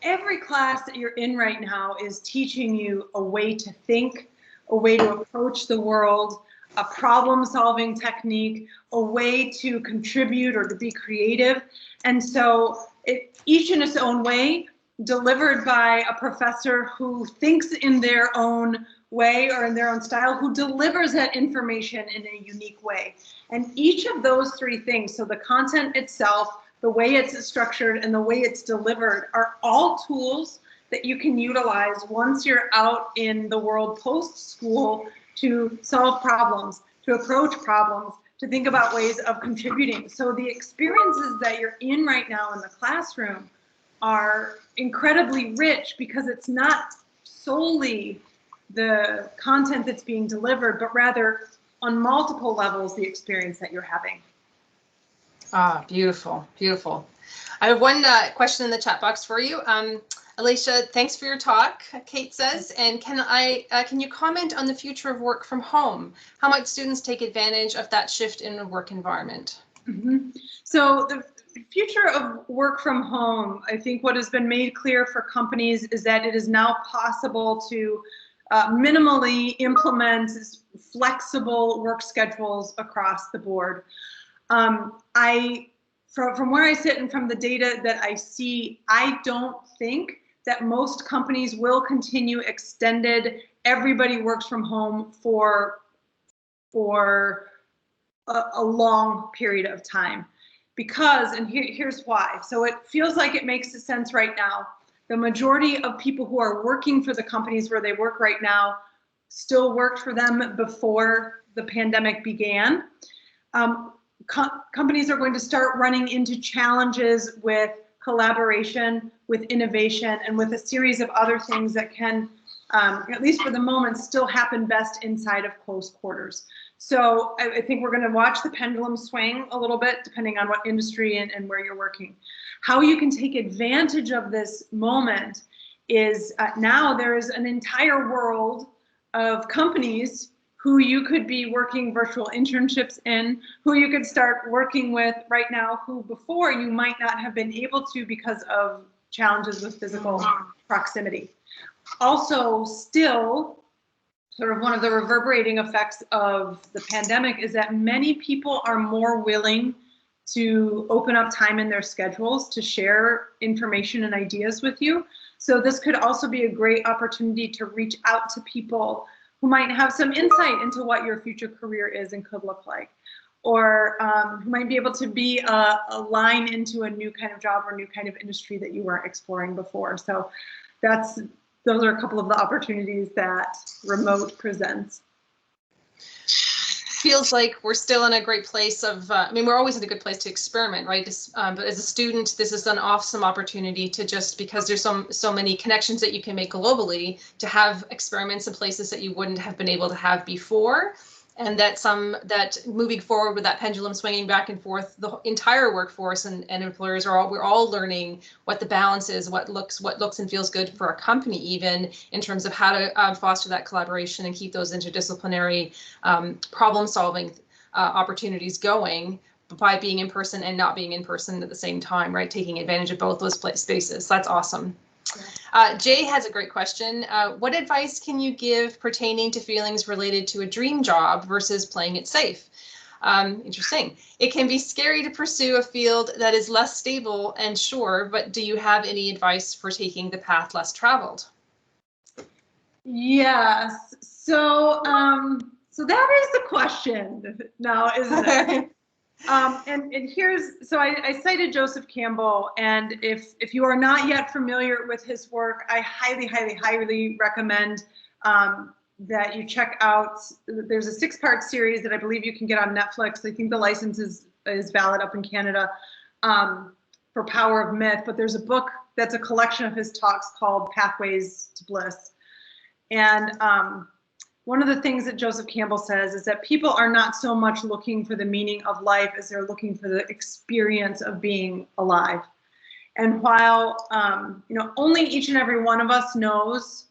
every class that you're in right now is teaching you a way to think, a way to approach the world, a problem-solving technique, a way to contribute or to be creative. And so each in its own way, delivered by a professor who thinks in their own way or in their own style, who delivers that information in a unique way. And each of those three things, so the content itself, the way it's structured, and the way it's delivered, are all tools that you can utilize once you're out in the world post-school to solve problems, to approach problems, to think about ways of contributing. So the experiences that you're in right now in the classroom are incredibly rich because it's not solely the content that's being delivered, but rather on multiple levels, the experience that you're having. Ah, beautiful, beautiful. I have one question in the chat box for you. Elatia, thanks for your talk, Kate says, and can you comment on the future of work from home? How might students take advantage of that shift in the work environment? Mm-hmm. So the future of work from home, I think what has been made clear for companies is that it is now possible to minimally implement flexible work schedules across the board. From where I sit and from the data that I see, I don't think that most companies will continue extended everybody works from home for a long period of time. Because, and here's why. So it feels like it makes sense right now. The majority of people who are working for the companies where they work right now still worked for them before the pandemic began. Companies are going to start running into challenges with collaboration, with innovation, and with a series of other things that can, at least for the moment, still happen best inside of close quarters. So I think we're going to watch the pendulum swing a little bit, depending on what industry and where you're working. How you can take advantage of this moment is now there is an entire world of companies who you could be working virtual internships in, who you could start working with right now, who before you might not have been able to because of challenges with physical proximity. Also, still, sort of one of the reverberating effects of the pandemic is that many people are more willing to open up time in their schedules to share information and ideas with you. So this could also be a great opportunity to reach out to people who might have some insight into what your future career is and could look like, or who might be able to be a line into a new kind of job or new kind of industry that you weren't exploring before. So those are a couple of the opportunities that remote presents. Feels like we're still in a great place of, I mean, we're always in a good place to experiment, right? But as a student, this is an awesome opportunity to just, because there's so many connections that you can make globally, to have experiments in places that you wouldn't have been able to have before. And that moving forward with that pendulum swinging back and forth, the entire workforce and employers we're all learning what the balance is, what looks and feels good for a company, even in terms of how to foster that collaboration and keep those interdisciplinary problem solving opportunities going by being in person and not being in person at the same time, right? Taking advantage of both those spaces. That's awesome. Jay has a great question. What advice can you give pertaining to feelings related to a dream job versus playing it safe? Interesting. It can be scary to pursue a field that is less stable and sure, but do you have any advice for taking the path less traveled? Yes. So that is the question now, isn't it? And here's, so I cited Joseph Campbell, and if you are not yet familiar with his work, I highly, highly, highly recommend that you check out. There's a 6-part series that I believe you can get on Netflix. I think the license is valid up in Canada for Power of Myth, but there's a book that's a collection of his talks called Pathways to Bliss. And one of the things that Joseph Campbell says is that people are not so much looking for the meaning of life as they're looking for the experience of being alive. And while, only each and every one of us knows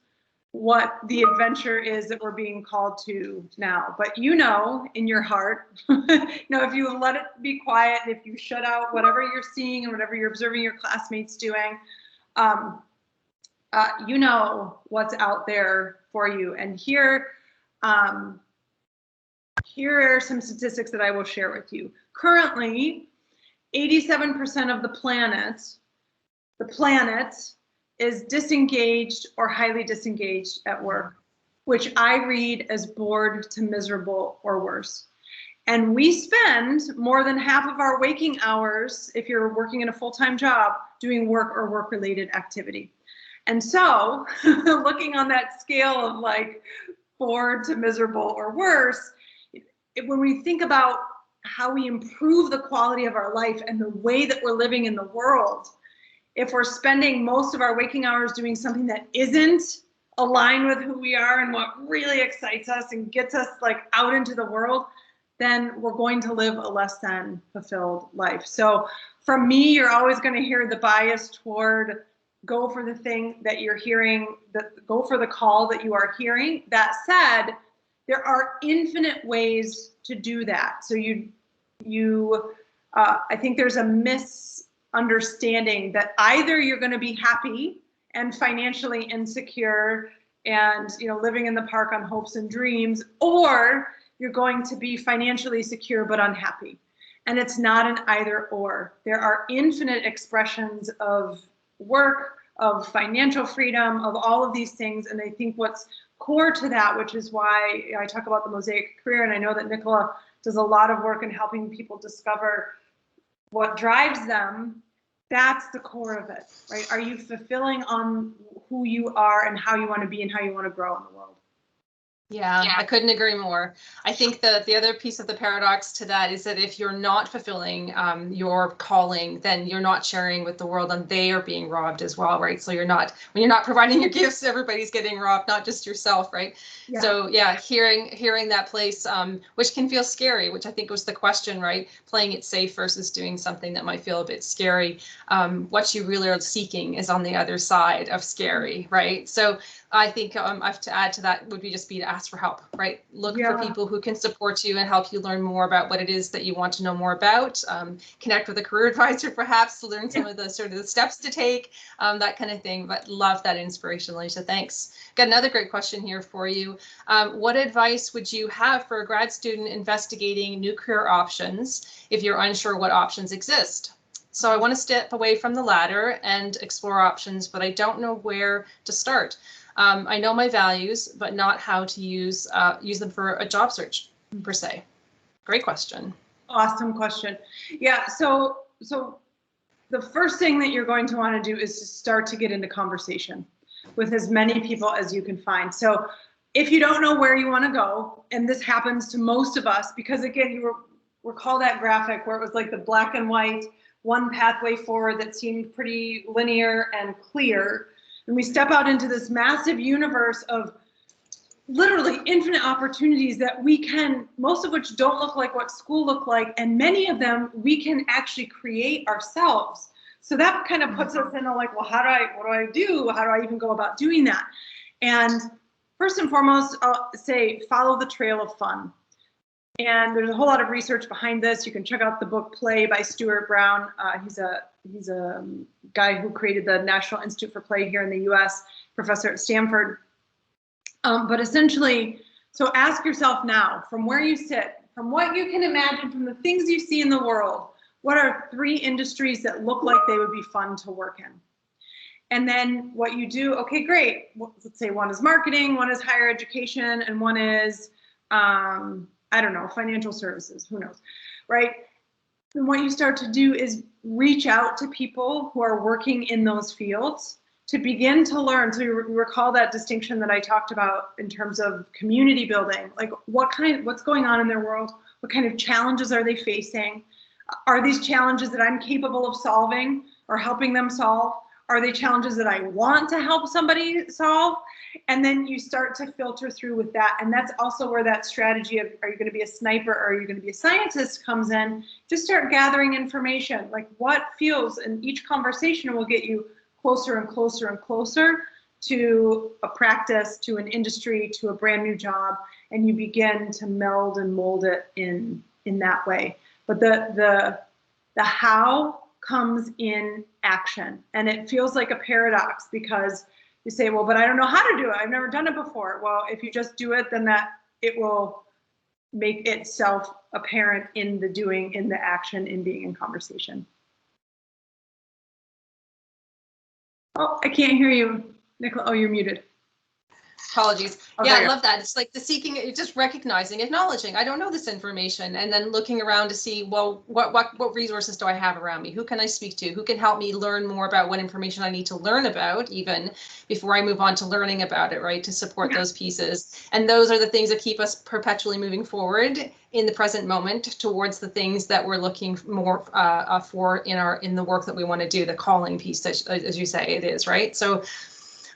what the adventure is that we're being called to now, but in your heart, if you let it be quiet, if you shut out whatever you're seeing and whatever you're observing your classmates doing, what's out there for you. And here are some statistics that I will share with you. Currently, 87% of the planet is disengaged or highly disengaged at work, which I read as bored to miserable or worse. And we spend more than half of our waking hours, if you're working in a full-time job, doing work or work-related activity. And so looking on that scale of like bored to miserable or worse, when we think about how we improve the quality of our life and the way that we're living in the world, if we're spending most of our waking hours doing something that isn't aligned with who we are and what really excites us and gets us like out into the world, then we're going to live a less than fulfilled life. So from me, you're always going to hear the bias toward go for the thing that you're hearing, go for the call that you are hearing. That said, there are infinite ways to do that. So I think there's a misunderstanding that either you're going to be happy and financially insecure and living in the park on hopes and dreams, or you're going to be financially secure but unhappy. And it's not an either or. There are infinite expressions of work, of financial freedom, of all of these things. And I think what's core to that, which is why I talk about the Mosaic career, and I know that Nicola does a lot of work in helping people discover what drives them, that's the core of it, right? Are you fulfilling on who you are and how you want to be and how you want to grow in the world? Yeah, I couldn't agree more. I think that the other piece of the paradox to that is that if you're not fulfilling your calling, then you're not sharing with the world, and they are being robbed as well, right? So when you're not providing your gifts, everybody's getting robbed, not just yourself, right? Yeah. So yeah, hearing that place, which can feel scary, which I think was the question, right? Playing it safe versus doing something that might feel a bit scary. What you really are seeking is on the other side of scary, right? So I think to add to that would be to ask for help, right? Look for people who can support you and help you learn more about what it is that you want to know more about. Connect with a career advisor, perhaps, to learn some of the sort of the steps to take, that kind of thing. But love that inspiration, Elatia. Thanks. Got another great question here for you. What advice would you have for a grad student investigating new career options if you're unsure what options exist? So I want to step away from the ladder and explore options, but I don't know where to start. I know my values, but not how to use them for a job search per se. Great question. Awesome question. Yeah. So the first thing that you're going to want to do is to start to get into conversation with as many people as you can find. So if you don't know where you want to go, and this happens to most of us, because again, you recall that graphic where it was like the black and white, one pathway forward that seemed pretty linear and clear. And we step out into this massive universe of literally infinite opportunities that we can, most of which don't look like what school looked like, and many of them we can actually create ourselves. So that kind of puts us in a like, well, what do I do? How do I even go about doing that? And first and foremost, I'll say follow the trail of fun. And there's a whole lot of research behind this. You can check out the book Play by Stuart Brown. He's a guy who created the National Institute for Play here in the US, professor at Stanford. But essentially, so ask yourself now, from where you sit, from what you can imagine, from the things you see in the world, what are 3 industries that look like they would be fun to work in? And then what you do, okay, great. Well, let's say one is marketing, one is higher education, and one is, I don't know, financial services, who knows, right? And what you start to do is reach out to people who are working in those fields to begin to learn. So you recall that distinction that I talked about in terms of community building, like what's going on in their world? What kind of challenges are they facing? Are these challenges that I'm capable of solving or helping them solve? Are they challenges that I want to help somebody solve? And then you start to filter through with that. And that's also where that strategy of, are you going to be a sniper or are you going to be a scientist comes in. Just start gathering information, like what feels, and each conversation will get you closer and closer and closer to a practice, to an industry, to a brand new job, and you begin to meld and mold it in that way. But the how comes in action, and it feels like a paradox because you say, well, but I don't know how to do it. I've never done it before. Well, if you just do it, then it will make itself apparent in the doing, in the action, in being in conversation. Oh, I can't hear you, Nicola. Oh, you're muted. Apologies. Oh, Yeah, I love that. It's like the seeking, just recognizing, acknowledging, I don't know this information, and then looking around to see, well, what resources do I have around me? Who can I speak to? Who can help me learn more about what information I need to learn about, even before I move on to learning about it, right? To support those pieces. And those are the things that keep us perpetually moving forward in the present moment towards the things that we're looking more for in the work that we want to do, the calling piece, as you say, it is, right? So.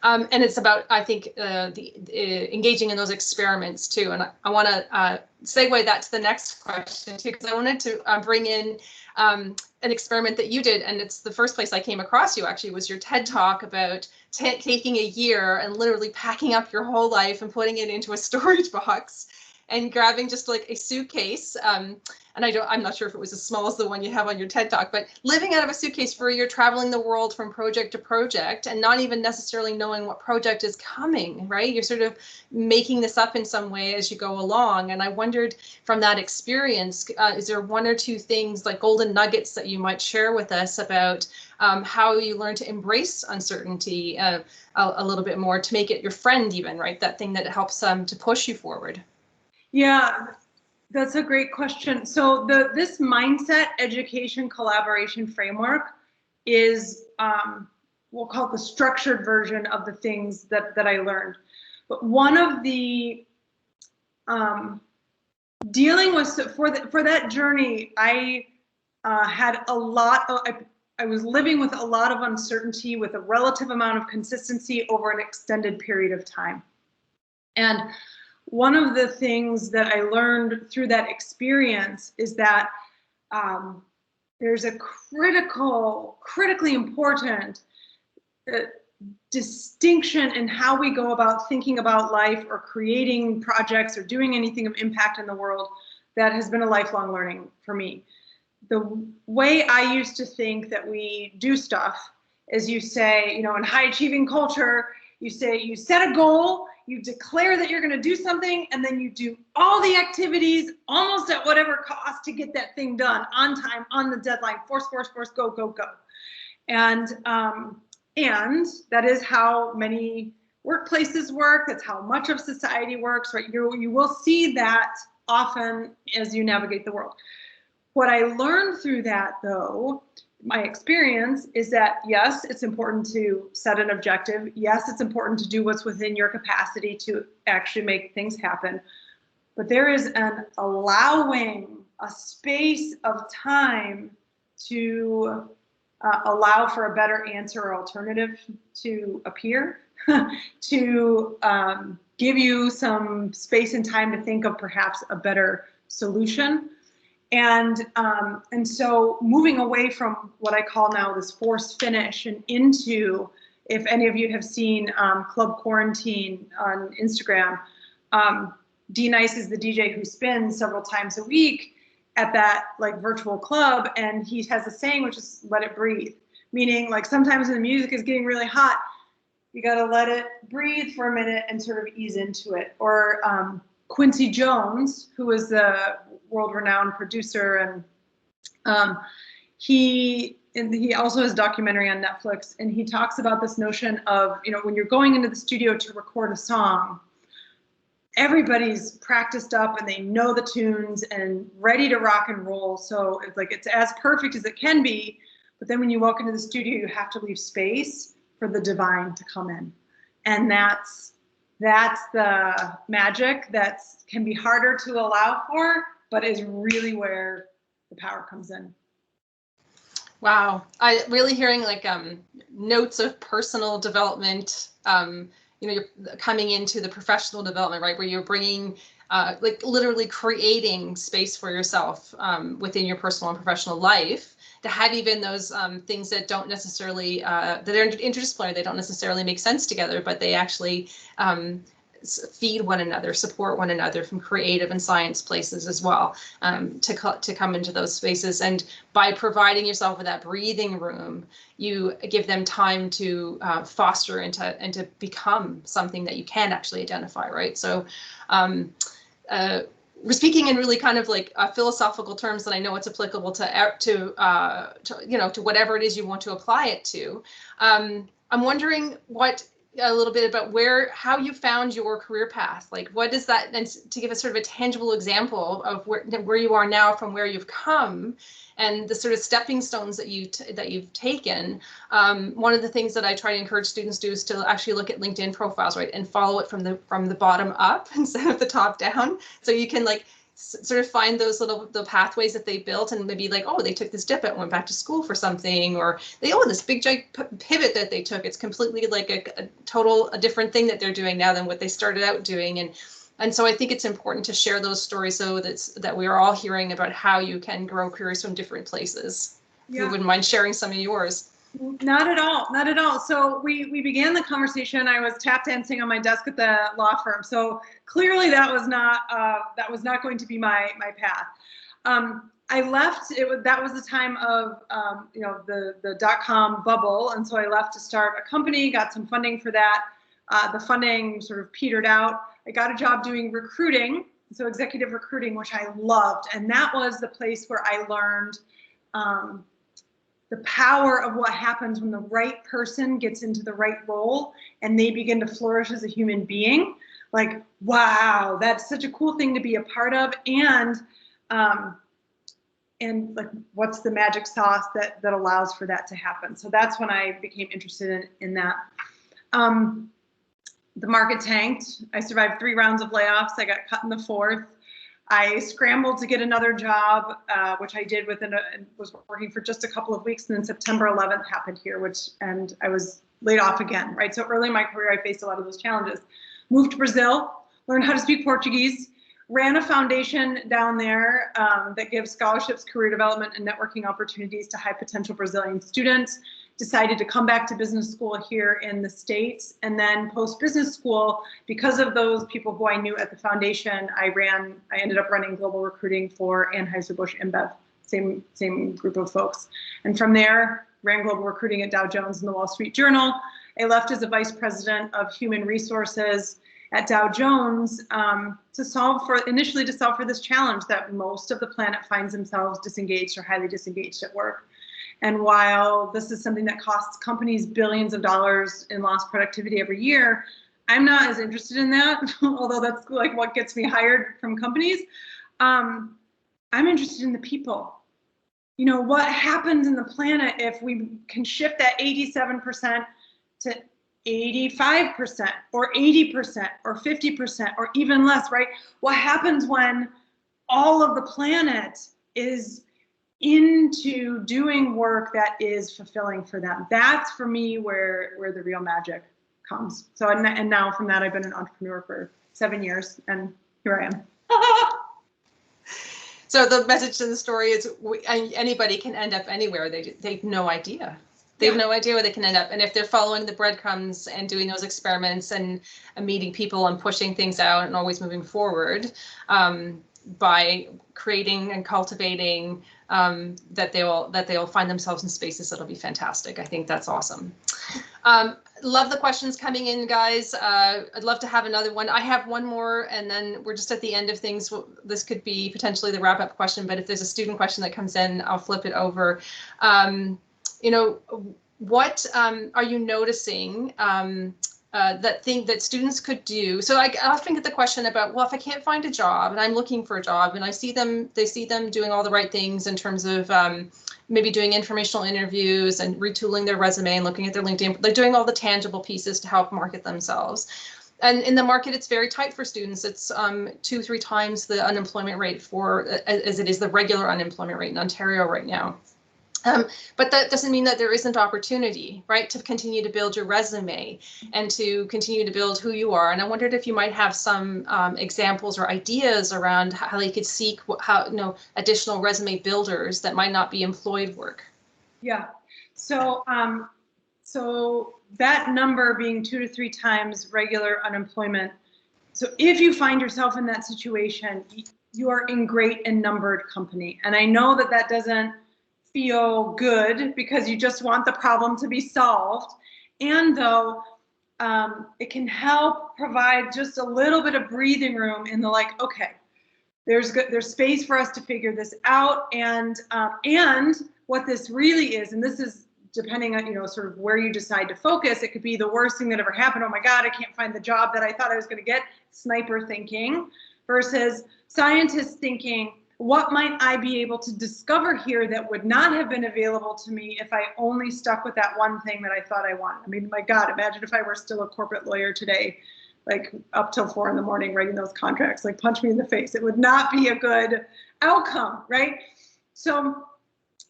And it's about, I think, engaging in those experiments too. And I want to segue that to the next question too, because I wanted to bring in an experiment that you did, and it's the first place I came across you actually was your TED Talk about taking a year and literally packing up your whole life and putting it into a storage box and grabbing just like a suitcase. And I'm not sure if it was as small as the one you have on your TED Talk, but living out of a suitcase for a year, traveling the world from project to project, and not even necessarily knowing what project is coming, right? You're sort of making this up in some way as you go along. And I wondered from that experience, is there one or two things like golden nuggets that you might share with us about how you learn to embrace uncertainty a little bit more, to make it your friend even, right? That thing that helps to push you forward. Yeah, that's a great question. So this mindset education collaboration framework is, we'll call it the structured version of the things that I learned. But one of the dealing with, for that journey, I had a lot of, I was living with a lot of uncertainty with a relative amount of consistency over an extended period of time. And one of the things that I learned through that experience is that there's a critically important distinction in how we go about thinking about life or creating projects or doing anything of impact in the world that has been a lifelong learning for me. The way I used to think that we do stuff is you say, in high achieving culture, you say, you set a goal, you declare that you're going to do something, and then you do all the activities almost at whatever cost to get that thing done on time, on the deadline, force, go, go, go. And that is how many workplaces work. That's how much of society works, right? You will see that often as you navigate the world. What I learned through that, though, my experience is that, yes, it's important to set an objective. Yes, it's important to do what's within your capacity to actually make things happen. But there is an allowing a space of time to allow for a better answer or alternative to appear, to give you some space and time to think of perhaps a better solution. And so moving away from what I call now this forced finish and into, if any of you have seen Club Quarantine on Instagram, D Nice is the DJ who spins several times a week at that like virtual club, and he has a saying which is let it breathe, meaning like sometimes when the music is getting really hot, you got to let it breathe for a minute and sort of ease into it. Or Quincy Jones, who is the world-renowned producer, and he also has a documentary on Netflix, and he talks about this notion of, when you're going into the studio to record a song, everybody's practiced up and they know the tunes and ready to rock and roll. So it's as perfect as it can be, but then when you walk into the studio, you have to leave space for the divine to come in. And that's the magic that can be harder to allow for, but is really where the power comes in. Wow. I really hearing like notes of personal development, you're coming into the professional development, right, where you're bringing like literally creating space for yourself within your personal and professional life to have even those things that don't necessarily, that are interdisciplinary, they don't necessarily make sense together, but they actually feed one another, support one another from creative and science places as well, to come into those spaces. And by providing yourself with that breathing room, you give them time to foster and to become something that you can actually identify, right? So we're speaking in really kind of like philosophical terms that I know it's applicable to whatever it is you want to apply it to. I'm wondering a little bit about how you found your career path. Like, what is that? And to give a sort of a tangible example of where you are now from where you've come, and the sort of stepping stones that you've taken. One of the things that I try to encourage students to do is to actually look at LinkedIn profiles, right, and follow it from the bottom up instead of the top down. So you can like sort of find those the pathways that they built, and maybe like, oh, they took this dip and went back to school for something, or this big giant pivot that they took. It's completely like a different thing that they're doing now than what they started out doing. And so I think it's important to share those stories so that we are all hearing about how you can grow careers from different places. Yeah. If you wouldn't mind sharing some of yours. Not at all, not at all. So we began the conversation. I was tap dancing on my desk at the law firm. So clearly that was not going to be my path. I left. That was the time of the .com bubble, and so I left to start a company. Got some funding for that. The funding sort of petered out. I got a job doing recruiting, so executive recruiting, which I loved, and that was the place where I learned the power of what happens when the right person gets into the right role and they begin to flourish as a human being. Like, wow, that's such a cool thing to be a part of. And like, what's the magic sauce that allows for that to happen? So that's when I became interested in that. The market tanked. I survived 3 rounds of layoffs. I got cut in the 4th. I scrambled to get another job, which I did was working for just a couple of weeks, and then September 11th happened here, and I was laid off again, right? So early in my career, I faced a lot of those challenges. Moved to Brazil, learned how to speak Portuguese, ran a foundation down there that gives scholarships, career development, and networking opportunities to high potential Brazilian students. Decided to come back to business school here in the States, and then post business school, because of those people who I knew at the foundation, I ended up running global recruiting for Anheuser-Busch InBev, same group of folks. And from there, ran global recruiting at Dow Jones and the Wall Street Journal. I left as a vice president of human resources at Dow Jones initially to solve for this challenge that most of the planet finds themselves disengaged or highly disengaged at work. And while this is something that costs companies billions of dollars in lost productivity every year, I'm not as interested in that, although that's like what gets me hired from companies. I'm interested in the people. You know, what happens in the planet if we can shift that 87% to 85% or 80% or 50% or even less, right? What happens when all of the planet is into doing work that is fulfilling for them? That's for me where the real magic comes. So and now from that, I've been an entrepreneur for 7 years, and here I am. So the message to the story is anybody can end up anywhere. They've no idea. They have no idea where they can end up. And if they're following the breadcrumbs and doing those experiments and meeting people and pushing things out and always moving forward, by creating and cultivating, that they will find themselves in spaces that'll be fantastic. I think that's awesome. Love the questions coming in, guys. I'd love to have another one. I have one more, and then we're just at the end of things. This could be potentially the wrap-up question, but if there's a student question that comes in, I'll flip it over. What are you noticing that students could do? So I often get the question about, well, if I can't find a job and I'm looking for a job, and they see them doing all the right things in terms of maybe doing informational interviews and retooling their resume and looking at their LinkedIn, they're doing all the tangible pieces to help market themselves. And in the market, it's very tight for students. It's 2-3 times the unemployment rate as it is the regular unemployment rate in Ontario right now. But that doesn't mean that there isn't opportunity, right, to continue to build your resume and to continue to build who you are. And I wondered if you might have some examples or ideas around how they could seek additional resume builders that might not be employed work. Yeah. So so that number being 2 to 3 times regular unemployment. So if you find yourself in that situation, you are in great and numbered company. And I know that that doesn't feel good because you just want the problem to be solved. And though it can help provide just a little bit of breathing room in the like, okay, there's space for us to figure this out. And what this really is, and this is depending on, sort of where you decide to focus, it could be the worst thing that ever happened. Oh my God, I can't find the job that I thought I was going to get. Sniper thinking versus scientist thinking, what might I be able to discover here that would not have been available to me if I only stuck with that one thing that I thought I wanted? I mean, my God, imagine if I were still a corporate lawyer today, like up till 4 in the morning writing those contracts, like punch me in the face. It would not be a good outcome, right? So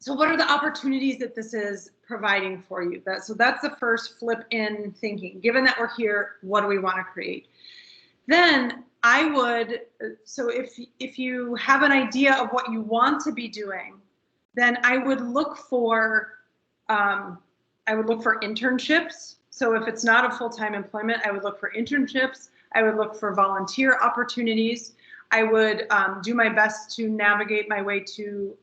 what are the opportunities that this is providing for you? So that's the first flip in thinking. Given that we're here, what do we want to create? Then I would, so if you have an idea of what you want to be doing, then I would look for internships. So if it's not a full-time employment, I would look for internships. I would look for volunteer opportunities. I would do my best to navigate my way to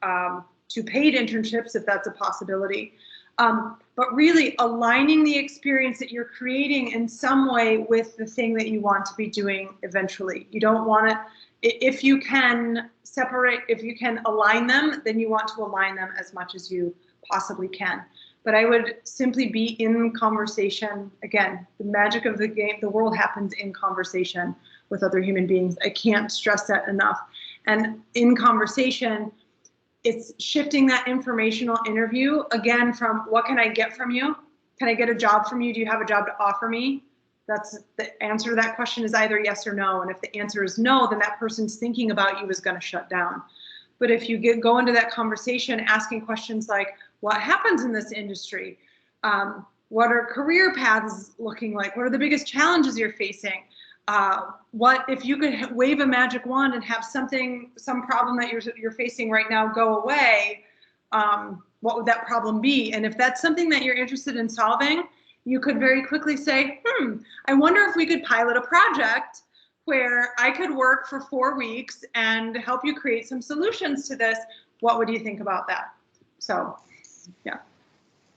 paid internships if that's a possibility. But really aligning the experience that you're creating in some way with the thing that you want to be doing eventually. You don't want to, if you can align them, then you want to align them as much as you possibly can. But I would simply be in conversation. Again, the magic of the game, the world happens in conversation with other human beings. I can't stress that enough. And in conversation, it's shifting that informational interview again from what can I get from you? Can I get a job from you? Do you have a job to offer me? That's the answer to that question is either yes or no. And if the answer is no, then that person's thinking about you is going to shut down. But if you go into that conversation asking questions like, what happens in this industry? What are career paths looking like? What are the biggest challenges you're facing? What if you could wave a magic wand and have some problem that you're facing right now go away? What would that problem be? And if that's something that you're interested in solving, you could very quickly say, I wonder if we could pilot a project where I could work for 4 weeks and help you create some solutions to this. What would you think about that? So, yeah.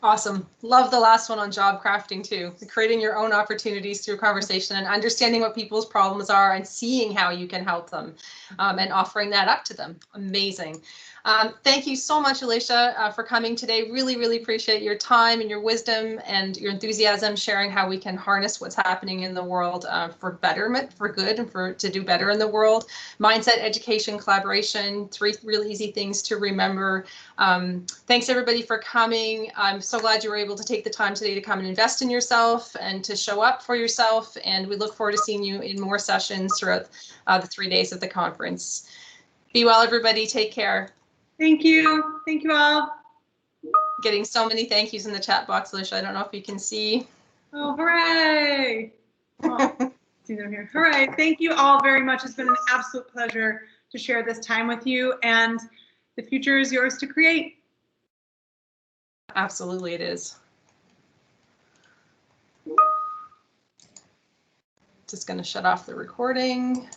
Awesome. Love the last one on job crafting too. Creating your own opportunities through conversation and understanding what people's problems are and seeing how you can help them and offering that up to them. Amazing. Thank you so much, Elatia, for coming today. Really, really appreciate your time and your wisdom and your enthusiasm, sharing how we can harness what's happening in the world for betterment, for good, and to do better in the world. Mindset, education, collaboration, 3 really easy things to remember. Thanks everybody for coming. I'm so glad you were able to take the time today to come and invest in yourself and to show up for yourself. And we look forward to seeing you in more sessions throughout the 3 days of the conference. Be well, everybody. Take care. Thank you. Thank you all. Getting so many thank yous in the chat box, Elatia. I don't know if you can see. Oh, hooray. Oh, see them here. Hooray. Thank you all very much. It's been an absolute pleasure to share this time with you, and the future is yours to create. Absolutely, it is. Just going to shut off the recording.